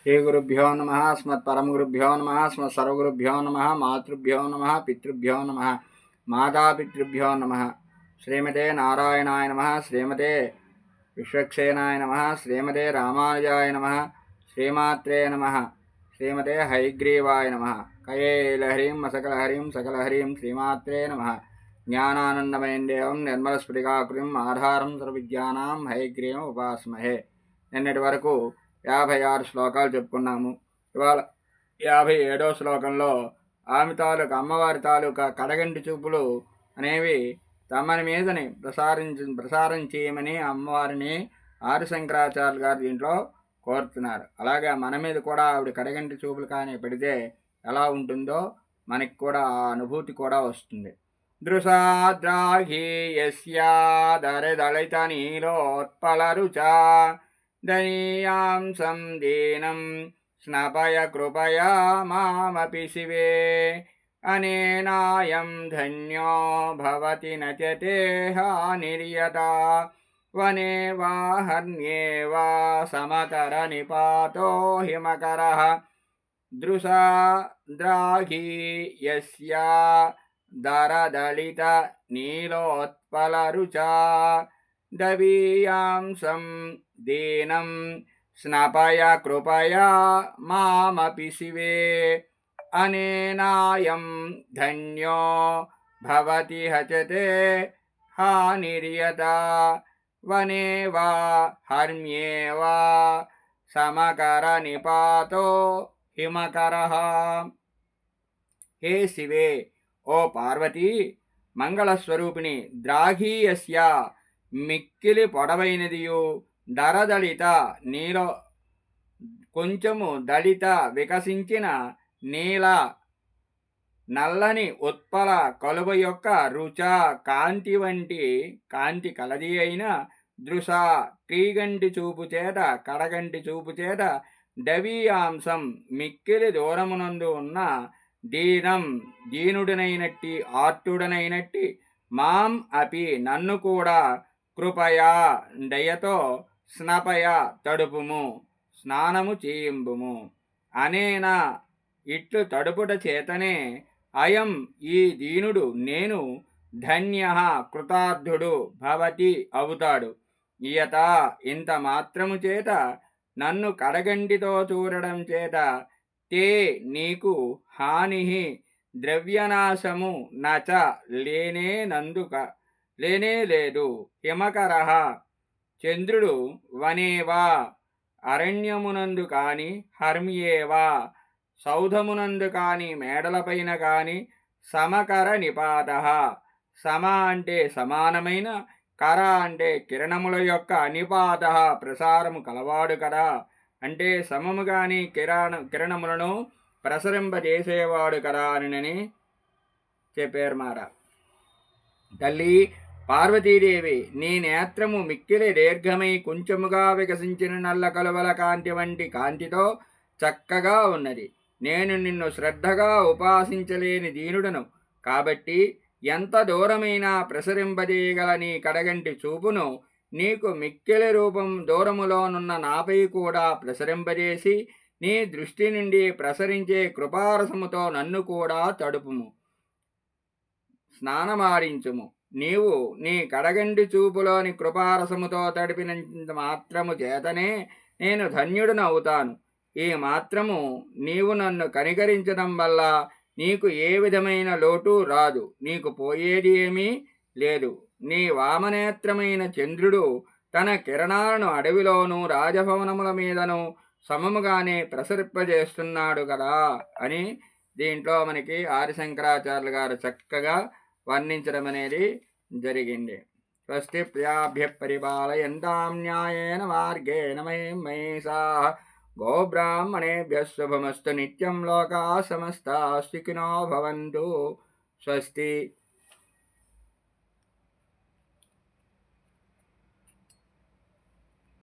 श्रीगुरुभ्यो नमः। अस्मत्परमगुरुभ्यो नमः। अस्मत्सर्वगुरुभ्यो नमः। मातृभ्यो नमः। पितृभ्यो नमः। मातापितृभ्यो नमः। श्रीमते नारायणाय नमः। श्रीमते विश्वक्सेनाय नमः। श्रीमते रामानुजाय नमः। श्रीमात्रे नमः। श्रीमते हयग्रीवाय नमः। कयेलहरीं सकलहरीं सकलहरीं श्रीमात्रे नमः। ज्ञानानन्दमयं देवं निर्मलस्फटिकाकृतिम् आधारं सर्वविद्यानां हयग्रीवम् उपास्महे. నిన్నటి వరకు 56 శ్లోకాలు చెప్పుకున్నాము. ఇవాళ 57వ శ్లోకంలో ఆమె తాలూకా అమ్మవారి తాలూకా కడగంటి చూపులు అనేవి తమని మీదని ప్రసారం చేయమని అమ్మవారిని ఆదిశంకరాచార్యులు గారు దీంట్లో కోరుతున్నారు. అలాగే మన మీద కూడా ఆవిడ కడగంటి చూపులు కానీ పెడితే ఎలా ఉంటుందో మనకి కూడా ఆ అనుభూతి కూడా వస్తుంది. దృశాద్రాహి యస్యా దళిత నీలోత్పల రుచా దనీయాంసం దీనం స్నపయ కృపయా మామపి శివే అనేనాయం ధన్యో భవతి నచతేహ నిర్యత వనే వా హన్యే వా సమకర నిపాతో హిమకరః దృశాద్రాహి యస్యా దరదళిత నీలోత్పల రుచా దవీయాంసం దీనం స్నపయ కృపయా మామపి శివే అనేనాయం ధన్యో భవతి హచతే హానిర్యత వనే వా హర్మ్యే వా సమకర నిపాతో హిమకరః. హే శివే, ఓ పార్వతీ, మంగళస్వరూపిణి, ద్రాఘీయస్య మిక్కిలి పొడవైనదియు దరదళిత నీలో కొంచెము దళిత వికసించిన నీల నల్లని ఉత్పల కలువ యొక్క రుచ కాంతి వంటి కాంతి కలది అయిన దృశ క్రీగంటి చూపు చేత కడగంటి చూపు చేత దవీయాంశం మిక్కిలి దూరమునందు ఉన్న దీనం దీనుడనైనట్టి ఆర్తుడనైనట్టి మాం అపి నన్ను కూడా కృపయా దయతో స్నపయ తడుపుము స్నానము చేయింబుము అనేనా ఇట్లు తడుపుట చేతనే అయం ఈ దీనుడు నేను ధన్య కృతార్థుడు భవతి అవుతాడు. ఇయత ఇంత మాత్రము చేత నన్ను కడగంటితో చూడడం చేత తే నీకు హాని ద్రవ్యనాశము నచ లేనే లేదు. హిమకరః చంద్రుడు వనేవా అరణ్యమునందు కాని హర్మ్యేవా సౌధమునందు కాని మేడలపైన కాని సమకర నిపాత సమ అంటే సమానమైన కర అంటే కిరణముల యొక్క నిపాత ప్రసారము కలవాడు కదా, అంటే సమము కాని కిరణములను ప్రసరింపజేసేవాడు కదా అని చెప్పారు మాట. తల్లి పార్వతీదేవి, నీ నేత్రము మిక్కిలి దీర్ఘమై కొంచెముగా వికసించిన నల్ల కలువల కాంతి వంటి కాంతితో చక్కగా ఉన్నది. నేను నిన్ను శ్రద్ధగా ఉపాసించలేని దీనుడను కాబట్టి ఎంత దూరమైనా ప్రసరింపజేయగల నీ కడగంటి చూపును నీకు మిక్కిలి రూపం దూరములోనున్న నాపై కూడా ప్రసరింపజేసి నీ దృష్టి నుండి ప్రసరించే కృపారసముతో నన్ను కూడా తడుపుము, స్నానమాడించుము. నీవు నీ కడగంటి చూపులోని కృపారసముతో తడిపినంత మాత్రము చేతనే నేను ధన్యుడను అవుతాను. ఈ మాత్రము నీవు నన్ను కనికరించడం వల్ల నీకు ఏ విధమైన లోటు రాదు, నీకు పోయేది ఏమీ లేదు. నీ వామనేత్రమైన చంద్రుడు తన కిరణాలను అడవిలోనూ రాజభవనముల మీదను సమముగానే ప్రసరింపజేస్తున్నాడు కదా అని దీంట్లో మనకి ఆదిశంకరాచార్యులు గారు చక్కగా వర్ణించడం అనేది జరిగింది. స్వస్తి ప్రియాభ్య పరిపాలయంతాం న్యాయేన మార్గేణ మహిషాః గోబ్రాహ్మణేభ్యః శుభమస్తు నిత్యం లోకాః సమస్తాః సుఖినో భవంతు. స్వస్తి.